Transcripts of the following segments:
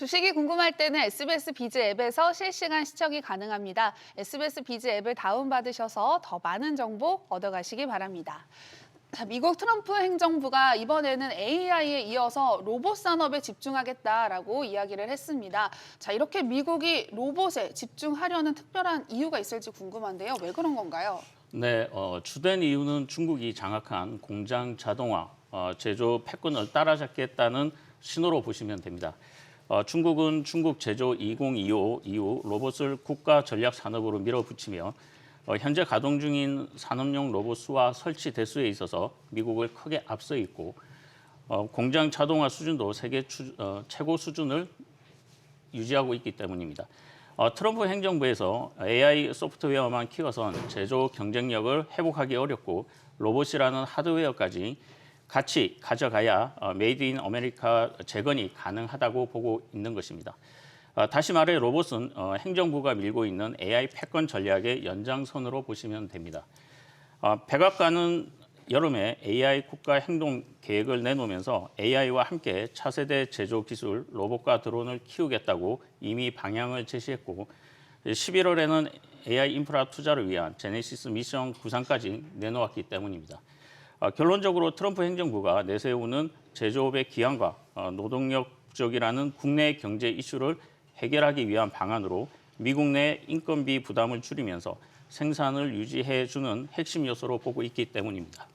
주식이 궁금할 때는 SBS 비즈 앱에서 실시간 시청이 가능합니다. SBS 비즈 앱을 다운받으셔서 더 많은 정보 얻어가시기 바랍니다. 자, 미국 트럼프 행정부가 이번에는 AI에 이어서 로봇 산업에 집중하겠다라고 이야기를 했습니다. 자, 이렇게 미국이 로봇에 집중하려는 특별한 이유가 있을지 궁금한데요. 왜 그런 건가요? 네, 주된 이유는 중국이 장악한 공장 자동화 제조 패권을 따라잡겠다는 신호로 보시면 됩니다. 중국은 중국 제조 2025 이후 로봇을 국가 전략 산업으로 밀어붙이며 현재 가동 중인 산업용 로봇 수와 설치 대수에 있어서 미국을 크게 앞서 있고 공장 자동화 수준도 세계 최고 수준을 유지하고 있기 때문입니다. 트럼프 행정부에서 AI 소프트웨어만 키워선 제조 경쟁력을 회복하기 어렵고 로봇이라는 하드웨어까지 같이 가져가야 메이드 인 아메리카 재건이 가능하다고 보고 있는 것입니다. 다시 말해 로봇은 행정부가 밀고 있는 AI 패권 전략의 연장선으로 보시면 됩니다. 백악관은 여름에 AI 국가 행동 계획을 내놓으면서 AI와 함께 차세대 제조 기술, 로봇과 드론을 키우겠다고 이미 방향을 제시했고 11월에는 AI 인프라 투자를 위한 제네시스 미션 구상까지 내놓았기 때문입니다. 결론적으로 트럼프 행정부가 내세우는 제조업의 기한과 노동력 부족이라는 국내 경제 이슈를 해결하기 위한 방안으로 미국 내 인건비 부담을 줄이면서 생산을 유지해주는 핵심 요소로 보고 있기 때문입니다.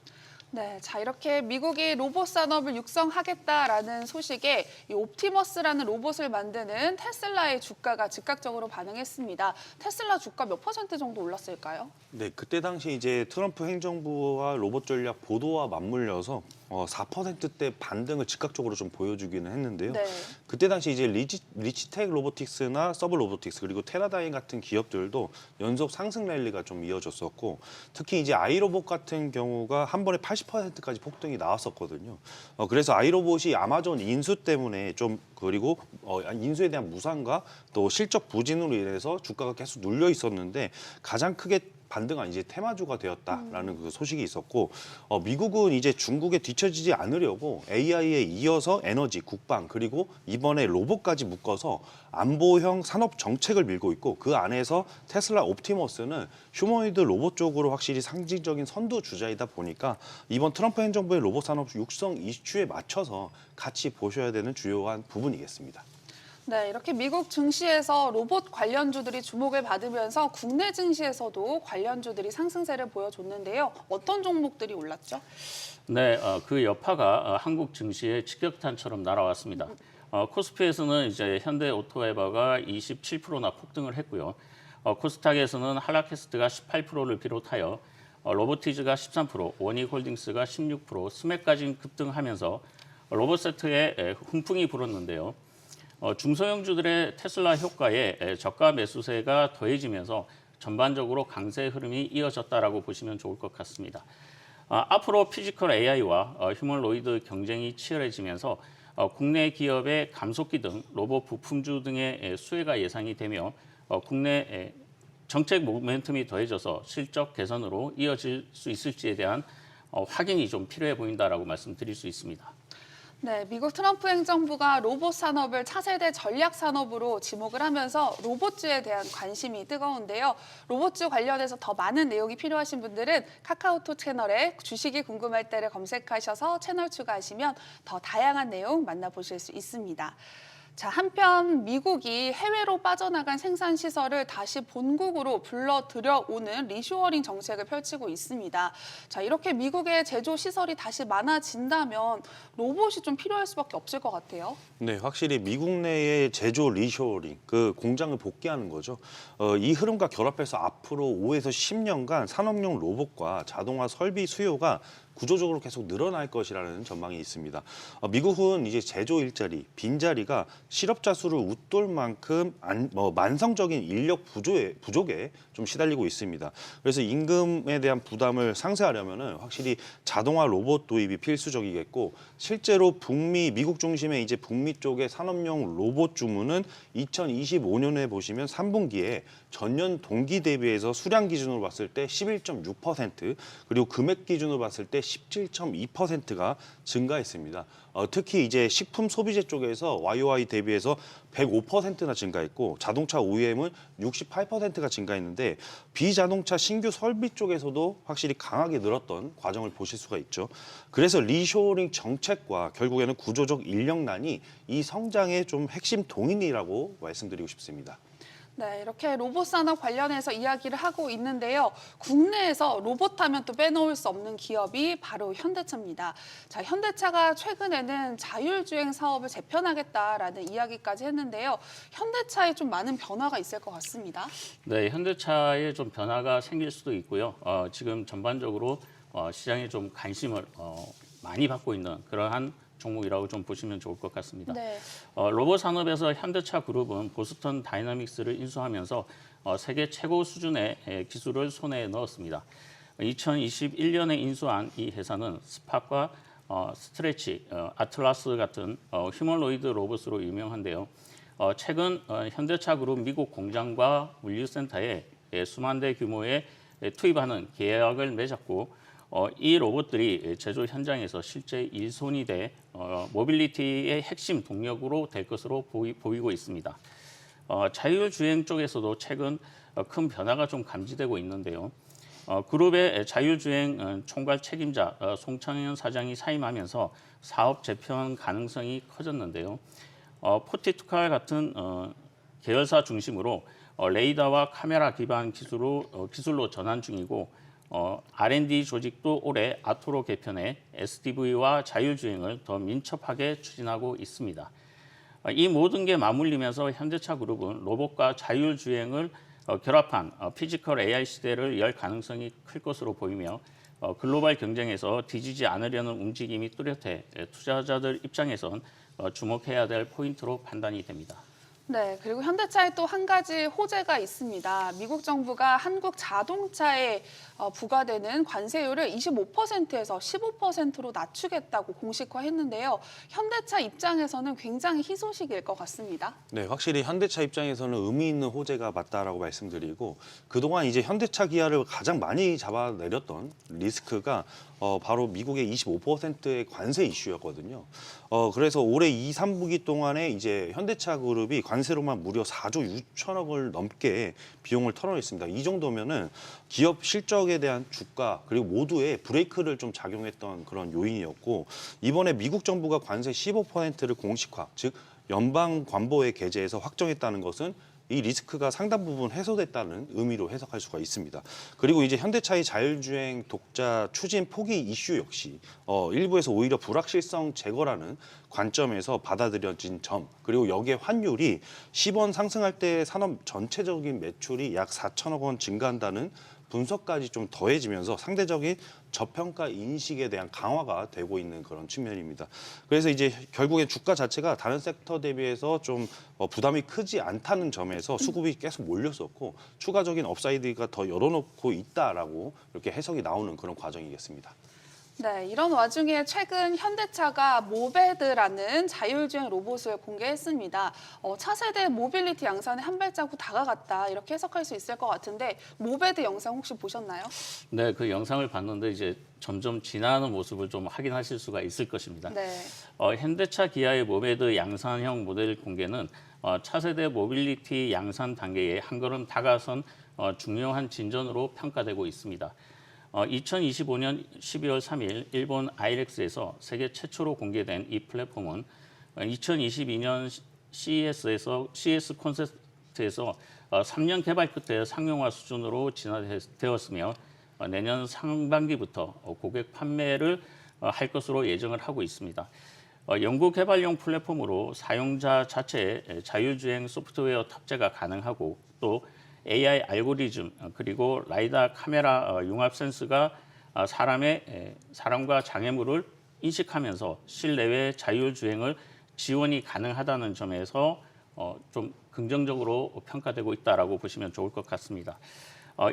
네, 자 이렇게 미국이 로봇 산업을 육성하겠다라는 소식에 이 옵티머스라는 로봇을 만드는 테슬라의 주가가 즉각적으로 반응했습니다. 테슬라 주가 몇 퍼센트 정도 올랐을까요? 네, 그때 당시 이제 트럼프 행정부와 로봇 전략 보도와 맞물려서 4%대 반등을 즉각적으로 좀 보여주기는 했는데요. 네. 그때 당시 이제 리치텍 로보틱스나 서브 로보틱스 그리고 테라다인 같은 기업들도 연속 상승 랠리가 좀 이어졌었고 특히 이제 아이로봇 같은 경우가 한 번에 80%까지 폭등이 나왔었거든요. 그래서 아이로봇이 아마존 인수 때문에 좀 그리고 인수에 대한 무상과 또 실적 부진으로 인해서 주가가 계속 눌려 있었는데 가장 크게 반등한 이제 테마주가 되었다라는 그 소식이 있었고 미국은 이제 중국에 뒤처지지 않으려고 AI에 이어서 에너지, 국방 그리고 이번에 로봇까지 묶어서 안보형 산업 정책을 밀고 있고 그 안에서 테슬라 옵티머스는 휴머노이드 로봇 쪽으로 확실히 상징적인 선두 주자이다 보니까 이번 트럼프 행정부의 로봇 산업 육성 이슈에 맞춰서 같이 보셔야 되는 주요한 부분이겠습니다. 네, 이렇게 미국 증시에서 로봇 관련주들이 주목을 받으면서 국내 증시에서도 관련주들이 상승세를 보여줬는데요. 어떤 종목들이 올랐죠? 네, 그 여파가 한국 증시의 직격탄처럼 날아왔습니다. 코스피에서는 이제 현대오토에버가 27%나 폭등을 했고요. 코스닥에서는 한락캐스트가 18%를 비롯하여 로보티즈가 13%, 원익홀딩스가 16%, 스맥까지 급등하면서 로봇 세트에 훈풍이 불었는데요. 중소형주들의 테슬라 효과에 저가 매수세가 더해지면서 전반적으로 강세 흐름이 이어졌다라고 보시면 좋을 것 같습니다. 앞으로 피지컬 AI와 휴머노이드 경쟁이 치열해지면서 국내 기업의 감속기 등 로봇 부품주 등의 수혜가 예상이 되며 국내 정책 모멘텀이 더해져서 실적 개선으로 이어질 수 있을지에 대한 확인이 좀 필요해 보인다라고 말씀드릴 수 있습니다. 네, 미국 트럼프 행정부가 로봇 산업을 차세대 전략 산업으로 지목을 하면서 로봇주에 대한 관심이 뜨거운데요. 로봇주 관련해서 더 많은 내용이 필요하신 분들은 카카오톡 채널에 주식이 궁금할 때를 검색하셔서 채널 추가하시면 더 다양한 내용 만나보실 수 있습니다. 자, 한편 미국이 해외로 빠져나간 생산 시설을 다시 본국으로 불러 들여오는 리쇼어링 정책을 펼치고 있습니다. 자, 이렇게 미국의 제조 시설이 다시 많아진다면 로봇이 좀 필요할 수밖에 없을 것 같아요. 네, 확실히 미국 내의 제조 리쇼어링, 그 공장을 복귀하는 거죠. 이 흐름과 결합해서 앞으로 5에서 10년간 산업용 로봇과 자동화 설비 수요가 구조적으로 계속 늘어날 것이라는 전망이 있습니다. 미국은 이제 제조 일자리, 빈자리가 실업자 수를 웃돌 만큼 만성적인 인력 부족에 좀 시달리고 있습니다. 그래서 임금에 대한 부담을 상쇄하려면은 확실히 자동화 로봇 도입이 필수적이겠고 실제로 미국 중심의 이제 북미 쪽의 산업용 로봇 주문은 2025년에 보시면 3분기에 전년 동기 대비해서 수량 기준으로 봤을 때 11.6% 그리고 금액 기준으로 봤을 때 17.2%가 증가했습니다. 특히 이제 식품 소비재 쪽에서 YOY 대비해서 105%나 증가했고 자동차 OEM은 68%가 증가했는데 비자동차 신규 설비 쪽에서도 확실히 강하게 늘었던 과정을 보실 수가 있죠. 그래서 리쇼어링 정책과 결국에는 구조적 인력난이 이 성장의 좀 핵심 동인이라고 말씀드리고 싶습니다. 네, 이렇게 로봇 산업 관련해서 이야기를 하고 있는데요. 국내에서 로봇 하면 또 빼놓을 수 없는 기업이 바로 현대차입니다. 자, 현대차가 최근에는 자율주행 사업을 재편하겠다라는 이야기까지 했는데요. 현대차에 좀 많은 변화가 있을 것 같습니다. 네, 현대차에 좀 변화가 생길 수도 있고요. 지금 전반적으로 시장에 좀 관심을 많이 받고 있는 그러한 종목이라고 좀 보시면 좋을 것 같습니다. 네. 로봇 산업에서 현대차 그룹은 보스턴 다이나믹스를 인수하면서 세계 최고 수준의 기술을 손에 넣었습니다. 2021년에 인수한 이 회사는 스팟과 스트레치, 아틀라스 같은 휴머노이드 로봇으로 유명한데요. 최근 현대차 그룹 미국 공장과 물류센터에 수만 대 규모의 투입하는 계약을 맺었고 이 로봇들이 제조 현장에서 실제 일손이 돼 모빌리티의 핵심 동력으로 될 것으로 보이고 있습니다. 자율주행 쪽에서도 최근 큰 변화가 좀 감지되고 있는데요. 그룹의 자율주행 총괄 책임자 송창현 사장이 사임하면서 사업 재편 가능성이 커졌는데요. 포티투칼 같은 계열사 중심으로 레이더와 카메라 기반 기술로 전환 중이고 R&D 조직도 올해 아토로 개편해 SDV와 자율주행을 더 민첩하게 추진하고 있습니다. 이 모든 게 맞물리면서 현대차 그룹은 로봇과 자율주행을 결합한 피지컬 AI 시대를 열 가능성이 클 것으로 보이며 글로벌 경쟁에서 뒤지지 않으려는 움직임이 뚜렷해 투자자들 입장에선 주목해야 될 포인트로 판단이 됩니다. 네, 그리고 현대차에 또 한 가지 호재가 있습니다. 미국 정부가 한국 자동차에 부과되는 관세율을 25%에서 15%로 낮추겠다고 공식화했는데요. 현대차 입장에서는 굉장히 희소식일 것 같습니다. 네, 확실히 현대차 입장에서는 의미 있는 호재가 맞다라고 말씀드리고 그동안 이제 현대차 기아를 가장 많이 잡아내렸던 리스크가 바로 미국의 25%의 관세 이슈였거든요. 그래서 올해 2, 3분기 동안에 이제 현대차 그룹이 관세로만 무려 4조 6천억을 넘게 비용을 털어냈습니다. 이 정도면은 기업 실적에 대한 주가 그리고 모두에 브레이크를 좀 작용했던 그런 요인이었고 이번에 미국 정부가 관세 15%를 공식화, 즉 연방 관보에 게재해서 확정했다는 것은 이 리스크가 상당 부분 해소됐다는 의미로 해석할 수가 있습니다. 그리고 이제 현대차의 자율주행 독자 추진 포기 이슈 역시 일부에서 오히려 불확실성 제거라는 관점에서 받아들여진 점, 그리고 여기에 환율이 10원 상승할 때 산업 전체적인 매출이 약 4천억 원 증가한다는 분석까지 좀 더해지면서 상대적인 저평가 인식에 대한 강화가 되고 있는 그런 측면입니다. 그래서 이제 결국에 주가 자체가 다른 섹터 대비해서 좀 부담이 크지 않다는 점에서 수급이 계속 몰렸었고 추가적인 업사이드가 더 열어놓고 있다라고 이렇게 해석이 나오는 그런 과정이겠습니다. 네, 이런 와중에 최근 현대차가 모베드라는 자율주행 로봇을 공개했습니다. 차세대 모빌리티 양산에 한 발자국 다가갔다 이렇게 해석할 수 있을 것 같은데 모베드 영상 혹시 보셨나요? 네, 그 영상을 봤는데 이제 점점 진화하는 모습을 좀 확인하실 수가 있을 것입니다. 네. 현대차 기아의 모베드 양산형 모델 공개는 차세대 모빌리티 양산 단계에 한 걸음 다가선 중요한 진전으로 평가되고 있습니다. 2025년 12월 3일 일본 아이렉스에서 세계 최초로 공개된 이 플랫폼은 2022년 CES 콘서트에서 3년 개발 끝에 상용화 수준으로 진화되었으며 내년 상반기부터 고객 판매를 할 것으로 예정을 하고 있습니다. 연구 개발용 플랫폼으로 사용자 자체의 자율주행 소프트웨어 탑재가 가능하고 또 AI 알고리즘 그리고 라이다 카메라 융합 센스가 사람과 장애물을 인식하면서 실내외 자율주행을 지원이 가능하다는 점에서 좀 긍정적으로 평가되고 있다라고 보시면 좋을 것 같습니다.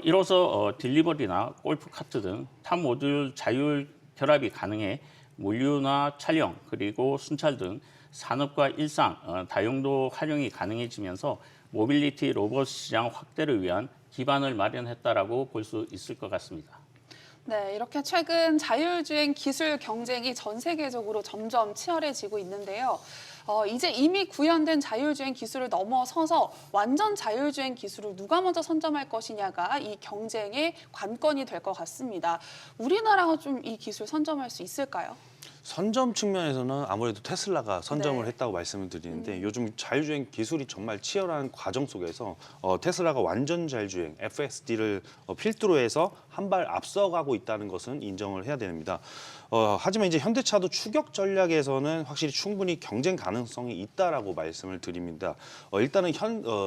이로써 딜리버리나 골프 카트 등 탑 모듈 자율 결합이 가능해 물류나 촬영 그리고 순찰 등 산업과 일상 다용도 활용이 가능해지면서 모빌리티 로봇 시장 확대를 위한 기반을 마련했다라고 볼 수 있을 것 같습니다. 네, 이렇게 최근 자율주행 기술 경쟁이 전 세계적으로 점점 치열해지고 있는데요. 이제 이미 구현된 자율주행 기술을 넘어서서 완전 자율주행 기술을 누가 먼저 선점할 것이냐가 이 경쟁의 관건이 될 것 같습니다. 우리나라가 좀 이 기술 선점할 수 있을까요? 선점 측면에서는 아무래도 테슬라가 선점을 네. 했다고 말씀을 드리는데 요즘 자율주행 기술이 정말 치열한 과정 속에서 테슬라가 완전 자율주행 FSD를 필두로 해서 한 발 앞서가고 있다는 것은 인정을 해야 됩니다. 하지만 이제 현대차도 추격 전략에서는 확실히 충분히 경쟁 가능성이 있다라고 말씀을 드립니다. 일단은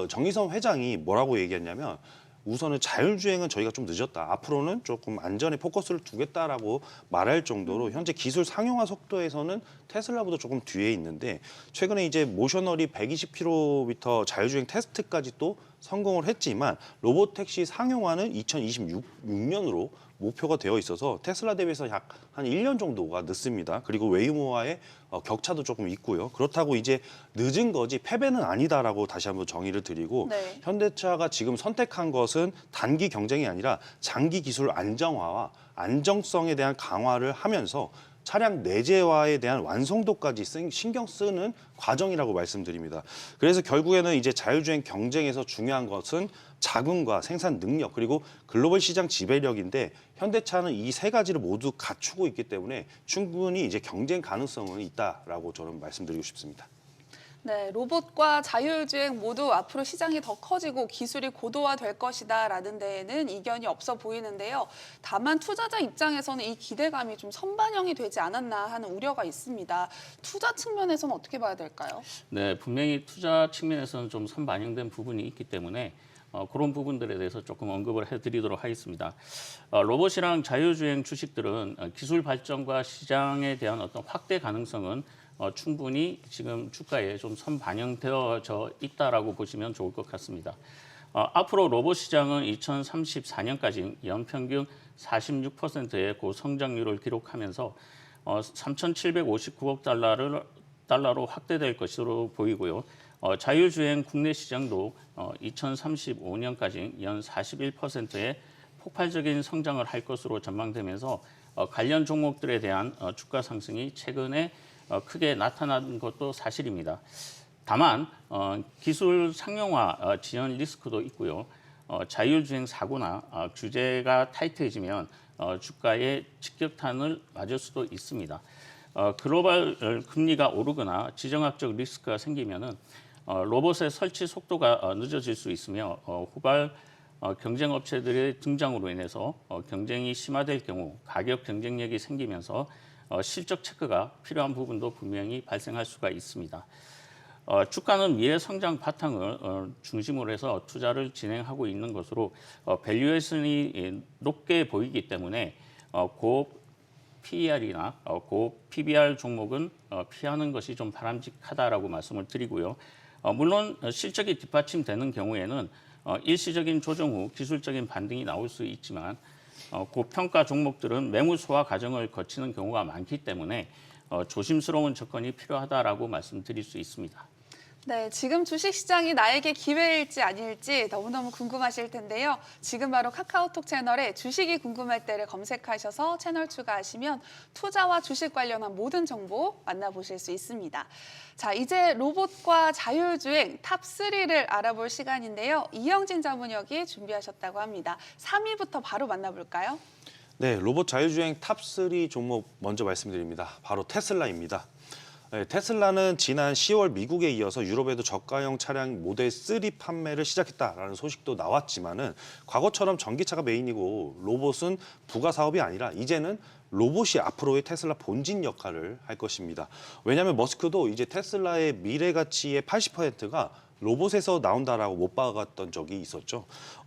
정의선 회장이 뭐라고 얘기했냐면 우선은 자율주행은 저희가 좀 늦었다. 앞으로는 조금 안전에 포커스를 두겠다라고 말할 정도로 현재 기술 상용화 속도에서는 테슬라보다 조금 뒤에 있는데 최근에 이제 모셔널이 120km 자율주행 테스트까지 또 성공을 했지만 로보택시 상용화는 2026년으로 목표가 되어 있어서 테슬라 대비해서 약 한 1년 정도가 늦습니다. 그리고 웨이모와의 격차도 조금 있고요. 그렇다고 이제 늦은 거지 패배는 아니다라고 다시 한번 정의를 드리고 네. 현대차가 지금 선택한 것은 단기 경쟁이 아니라 장기 기술 안정화와 안정성에 대한 강화를 하면서 차량 내재화에 대한 완성도까지 신경 쓰는 과정이라고 말씀드립니다. 그래서 결국에는 이제 자율주행 경쟁에서 중요한 것은 자금과 생산 능력 그리고 글로벌 시장 지배력인데 현대차는 이 세 가지를 모두 갖추고 있기 때문에 충분히 이제 경쟁 가능성은 있다라고 저는 말씀드리고 싶습니다. 네, 로봇과 자율주행 모두 앞으로 시장이 더 커지고 기술이 고도화될 것이다라는 데에는 이견이 없어 보이는데요. 다만 투자자 입장에서는 이 기대감이 좀 선반영이 되지 않았나 하는 우려가 있습니다. 투자 측면에서는 어떻게 봐야 될까요? 네, 분명히 투자 측면에서는 좀 선반영된 부분이 있기 때문에 그런 부분들에 대해서 조금 언급을 해드리도록 하겠습니다. 로봇이랑 자율주행 주식들은 기술 발전과 시장에 대한 어떤 확대 가능성은 충분히 지금 주가에 좀 선반영되어져 있다라고 보시면 좋을 것 같습니다. 앞으로 로봇 시장은 2034년까지 연평균 46%의 고성장률을 기록하면서 3,759억 달러로 확대될 것으로 보이고요. 자율주행 국내 시장도 2035년까지 연 41%의 폭발적인 성장을 할 것으로 전망되면서 관련 종목들에 대한 주가 상승이 최근에 크게 나타난 것도 사실입니다. 다만 기술 상용화 지연 리스크도 있고요. 자율주행 사고나 규제가 타이트해지면 주가에 직격탄을 맞을 수도 있습니다. 글로벌 금리가 오르거나 지정학적 리스크가 생기면은 로봇의 설치 속도가 늦어질 수 있으며 후발 경쟁 업체들의 등장으로 인해서 경쟁이 심화될 경우 가격 경쟁력이 생기면서 실적 체크가 필요한 부분도 분명히 발생할 수가 있습니다. 주가는 미래 성장 바탕을 중심으로 해서 투자를 진행하고 있는 것으로 밸류에이션이 높게 보이기 때문에 고 PER이나 고 PBR 종목은 피하는 것이 좀 바람직하다라고 말씀을 드리고요. 물론 실적이 뒷받침되는 경우에는 일시적인 조정 후 기술적인 반등이 나올 수 있지만 고평가 종목들은 매물 소화 과정을 거치는 경우가 많기 때문에 조심스러운 접근이 필요하다라고 말씀드릴 수 있습니다. 네, 지금 주식시장이 나에게 기회일지 아닐지 너무너무 궁금하실 텐데요. 지금 바로 카카오톡 채널에 주식이 궁금할 때를 검색하셔서 채널 추가하시면 투자와 주식 관련한 모든 정보 만나보실 수 있습니다. 자, 이제 로봇과 자율주행 탑3를 알아볼 시간인데요. 이영진 자문역이 준비하셨다고 합니다. 3위부터 바로 만나볼까요? 네, 로봇 자율주행 탑3 종목 먼저 말씀드립니다. 바로 테슬라입니다. 네, 테슬라는 지난 10월 미국에 이어서 유럽에도 저가형 차량 모델 3 판매를 시작했다라는 소식도 나왔지만은 과거처럼 전기차가 메인이고 로봇은 부가 사업이 아니라 이제는 로봇이 앞으로의 테슬라 본진 역할을 할 것입니다. 왜냐하면 머스크도 이제 테슬라의 미래 가치의 80%가 로봇에서 나온다라고 못 박았던 적이 있었죠.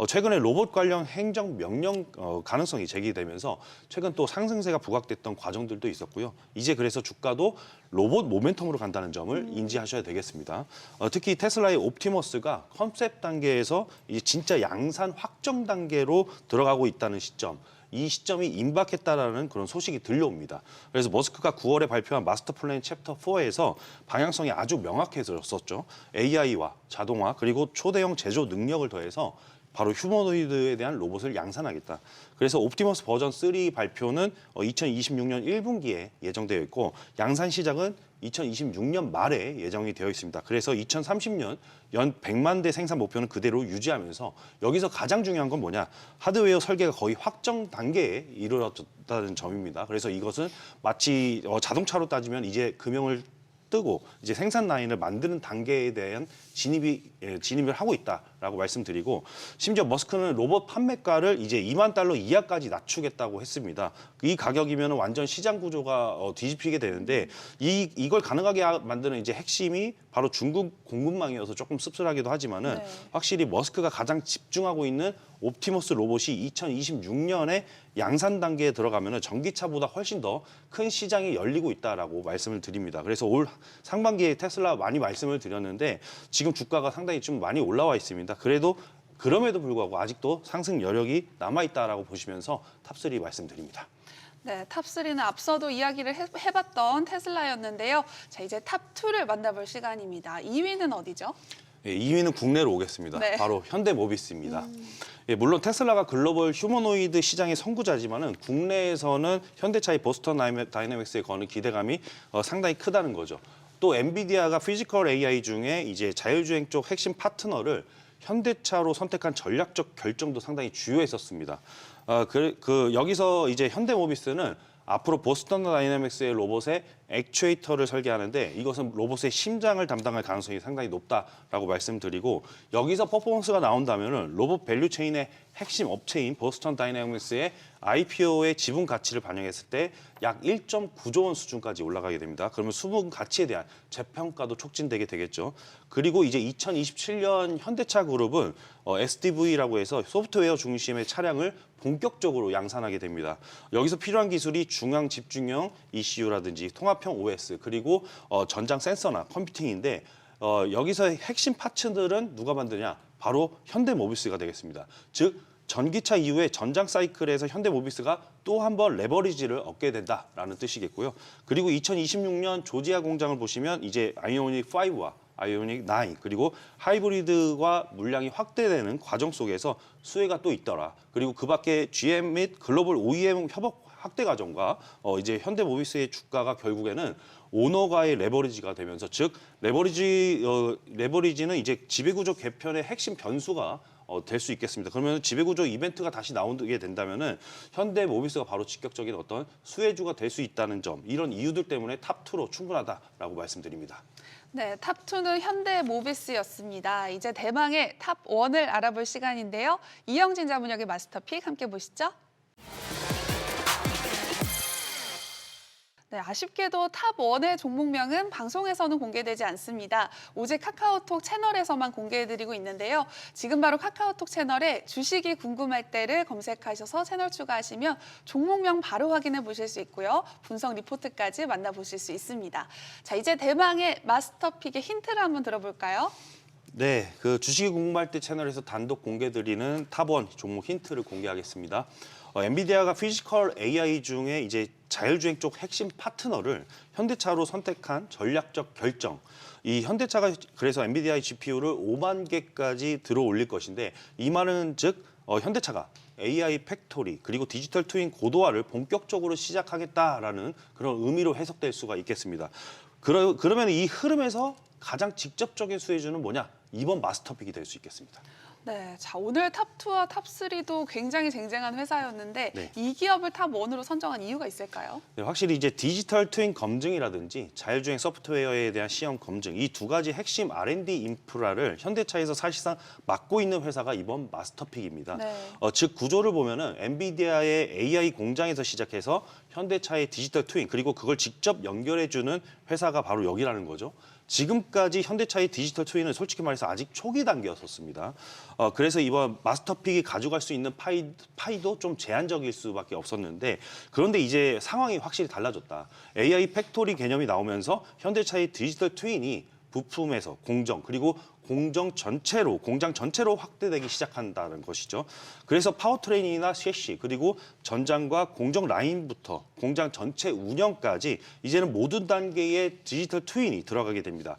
최근에 로봇 관련 행정 명령 가능성이 제기되면서 최근 또 상승세가 부각됐던 과정들도 있었고요. 이제 그래서 주가도 로봇 모멘텀으로 간다는 점을 인지하셔야 되겠습니다. 특히 테슬라의 옵티머스가 컨셉 단계에서 이제 진짜 양산 확정 단계로 들어가고 있다는 시점. 이 시점이 임박했다라는 그런 소식이 들려옵니다. 그래서 머스크가 9월에 발표한 마스터 플랜 챕터 4에서 방향성이 아주 명확해졌었죠. AI와 자동화 그리고 초대형 제조 능력을 더해서 바로 휴머노이드에 대한 로봇을 양산하겠다. 그래서 옵티머스 버전 3 발표는 2026년 1분기에 예정되어 있고 양산 시작은 2026년 말에 예정이 되어 있습니다. 그래서 2030년 연 100만 대 생산 목표는 그대로 유지하면서 여기서 가장 중요한 건 뭐냐? 하드웨어 설계가 거의 확정 단계에 이르렀다는 점입니다. 그래서 이것은 마치 자동차로 따지면 이제 금형을 뜨고 이제 생산 라인을 만드는 단계에 대한 진입을 하고 있다라고 말씀드리고 심지어 머스크는 로봇 판매가를 이제 2만 달러 이하까지 낮추겠다고 했습니다. 이 가격이면 완전 시장 구조가 뒤집히게 되는데 이걸 가능하게 만드는 이제 핵심이 바로 중국 공급망이어서 조금 씁쓸하기도 하지만은 네. 확실히 머스크가 가장 집중하고 있는 옵티머스 로봇이 2026년에 양산 단계에 들어가면은 전기차보다 훨씬 더 큰 시장이 열리고 있다라고 말씀을 드립니다. 그래서 올 상반기에 테슬라 많이 말씀을 드렸는데 지금 주가가 상당히 좀 많이 올라와 있습니다. 그럼에도 불구하고 아직도 상승 여력이 남아 있다라고 보시면서 탑3 말씀드립니다. 네, 탑3는 앞서도 이야기를 해봤던 테슬라였는데요. 자, 이제 탑2를 만나볼 시간입니다. 2위는 어디죠? 예, 2위는 국내로 오겠습니다. 네. 바로 현대모비스입니다. 예, 물론 테슬라가 글로벌 휴머노이드 시장의 선구자지만은 국내에서는 현대차의 보스턴 다이내믹스에 거는 기대감이 상당히 크다는 거죠. 또 엔비디아가 피지컬 AI 중에 이제 자율주행 쪽 핵심 파트너를 현대차로 선택한 전략적 결정도 상당히 주요했었습니다. 여기서 이제 현대모비스는 앞으로 보스턴 다이내믹스의 로봇에 액추에이터를 설계하는데 이것은 로봇의 심장을 담당할 가능성이 상당히 높다라고 말씀드리고 여기서 퍼포먼스가 나온다면은 로봇 밸류체인의 핵심 업체인 보스턴 다이내믹스의 IPO의 지분 가치를 반영했을 때 약 1.9조 원 수준까지 올라가게 됩니다. 그러면 수분 가치에 대한 재평가도 촉진되게 되겠죠. 그리고 이제 2027년 현대차 그룹은 SDV라고 해서 소프트웨어 중심의 차량을 본격적으로 양산하게 됩니다. 여기서 필요한 기술이 중앙 집중형 ECU라든지 통합형 OS 그리고 전장 센서나 컴퓨팅인데 여기서 핵심 파츠들은 누가 만드냐? 바로 현대모비스가 되겠습니다. 즉 전기차 이후에 전장 사이클에서 현대모비스가 또 한 번 레버리지를 얻게 된다라는 뜻이겠고요. 그리고 2026년 조지아 공장을 보시면 이제 아이오닉 5와 아이오닉 9 그리고 하이브리드가 물량이 확대되는 과정 속에서 수혜가 또 있더라. 그리고 그밖에 GM 및 글로벌 OEM 협업 확대 과정과 이제 현대모비스의 주가가 결국에는 오너가의 레버리지가 되면서 즉 레버리지는 이제 지배구조 개편의 핵심 변수가 될 수 있겠습니다. 그러면 지배구조 이벤트가 다시 나오게 된다면은 현대모비스가 바로 직격적인 어떤 수혜주가 될 수 있다는 점 이런 이유들 때문에 탑2로 충분하다라고 말씀드립니다. 네, 탑2는 현대모비스였습니다. 이제 대망의 탑1을 알아볼 시간인데요. 이영진 자문역의 마스터픽 함께 보시죠. 네, 아쉽게도 탑1의 종목명은 방송에서는 공개되지 않습니다. 오직 카카오톡 채널에서만 공개해드리고 있는데요. 지금 바로 카카오톡 채널에 주식이 궁금할 때를 검색하셔서 채널 추가하시면 종목명 바로 확인해 보실 수 있고요. 분석 리포트까지 만나보실 수 있습니다. 자, 이제 대망의 마스터픽의 힌트를 한번 들어볼까요? 네, 그 주식이 궁금할 때 채널에서 단독 공개드리는 탑1 종목 힌트를 공개하겠습니다. 엔비디아가 피지컬 AI 중에 이제 자율주행 쪽 핵심 파트너를 현대차로 선택한 전략적 결정. 이 현대차가 그래서 엔비디아의 GPU를 5만 개까지 들어 올릴 것인데 이 말은 즉 현대차가 AI 팩토리 그리고 디지털 트윈 고도화를 본격적으로 시작하겠다라는 그런 의미로 해석될 수가 있겠습니다. 그러면 이 흐름에서 가장 직접적인 수혜주는 뭐냐? 이번 마스터픽이 될 수 있겠습니다. 네, 자 오늘 탑2와 탑3도 굉장히 쟁쟁한 회사였는데 네. 이 기업을 탑1으로 선정한 이유가 있을까요? 네, 확실히 이제 디지털 트윈 검증이라든지 자율주행 소프트웨어에 대한 시험 검증 이 두 가지 핵심 R&D 인프라를 현대차에서 사실상 맡고 있는 회사가 이번 마스터픽입니다. 네. 즉 구조를 보면은 엔비디아의 AI 공장에서 시작해서 현대차의 디지털 트윈 그리고 그걸 직접 연결해주는 회사가 바로 여기라는 거죠. 지금까지 현대차의 디지털 트윈은 솔직히 말해서 아직 초기 단계였었습니다. 그래서 이번 마스터픽이 가져갈 수 있는 파이도 좀 제한적일 수밖에 없었는데 그런데 이제 상황이 확실히 달라졌다. AI 팩토리 개념이 나오면서 현대차의 디지털 트윈이 부품에서 공정 그리고 공장 전체로 확대되기 시작한다는 것이죠. 그래서 파워트레인이나 셰시 그리고 전장과 공정 라인부터 공장 전체 운영까지 이제는 모든 단계의 디지털 트윈이 들어가게 됩니다.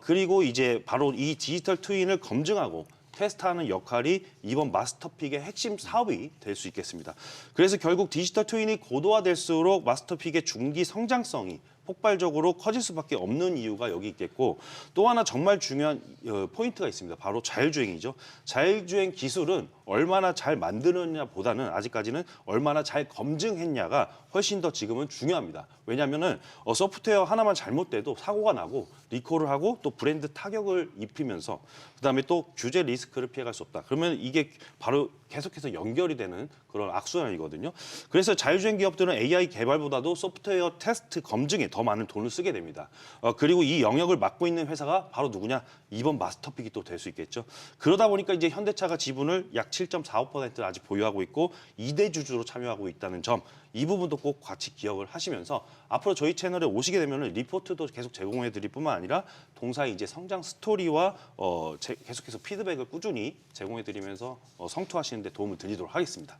그리고 이제 바로 이 디지털 트윈을 검증하고 테스트하는 역할이 이번 마스터픽의 핵심 사업이 될 수 있겠습니다. 그래서 결국 디지털 트윈이 고도화될수록 마스터픽의 중기 성장성이 폭발적으로 커질 수밖에 없는 이유가 여기 있겠고, 또 하나 정말 중요한 포인트가 있습니다. 바로 자율주행이죠. 자율주행 기술은 얼마나 잘 만드느냐보다는 아직까지는 얼마나 잘 검증했냐가 훨씬 더 지금은 중요합니다. 왜냐하면은 소프트웨어 하나만 잘못돼도 사고가 나고 리콜을 하고 또 브랜드 타격을 입히면서 그다음에 또 규제 리스크를 피해갈 수 없다. 그러면 이게 바로 계속해서 연결이 되는 그런 악순환이거든요. 그래서 자율주행 기업들은 AI 개발보다도 소프트웨어 테스트 검증에 더 많은 돈을 쓰게 됩니다. 그리고 이 영역을 맡고 있는 회사가 바로 누구냐? 이번 마스터픽이 또 될 수 있겠죠. 그러다 보니까 이제 현대차가 지분을 약 7.45%를 아직 보유하고 있고 2대 주주로 참여하고 있다는 점, 이 부분도 꼭 같이 기억을 하시면서 앞으로 저희 채널에 오시게 되면 리포트도 계속 제공해 드릴 뿐만 아니라 동사의 이제 성장 스토리와 계속해서 피드백을 꾸준히 제공해 드리면서 성투하시는 데 도움을 드리도록 하겠습니다.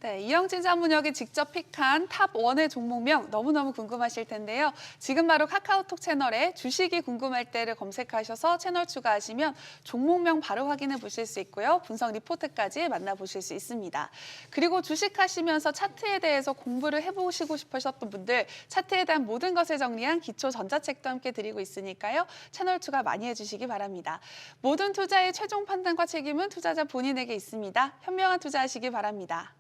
네, 이영진 자문역이 직접 픽한 탑 1의 종목명 너무너무 궁금하실 텐데요. 지금 바로 카카오톡 채널에 주식이 궁금할 때를 검색하셔서 채널 추가하시면 종목명 바로 확인해 보실 수 있고요. 분석 리포트까지 만나보실 수 있습니다. 그리고 주식하시면서 차트에 대해서 공부를 해보시고 싶으셨던 분들, 차트에 대한 모든 것을 정리한 기초 전자책도 함께 드리고 있으니까요. 채널 추가 많이 해주시기 바랍니다. 모든 투자의 최종 판단과 책임은 투자자 본인에게 있습니다. 현명한 투자하시기 바랍니다.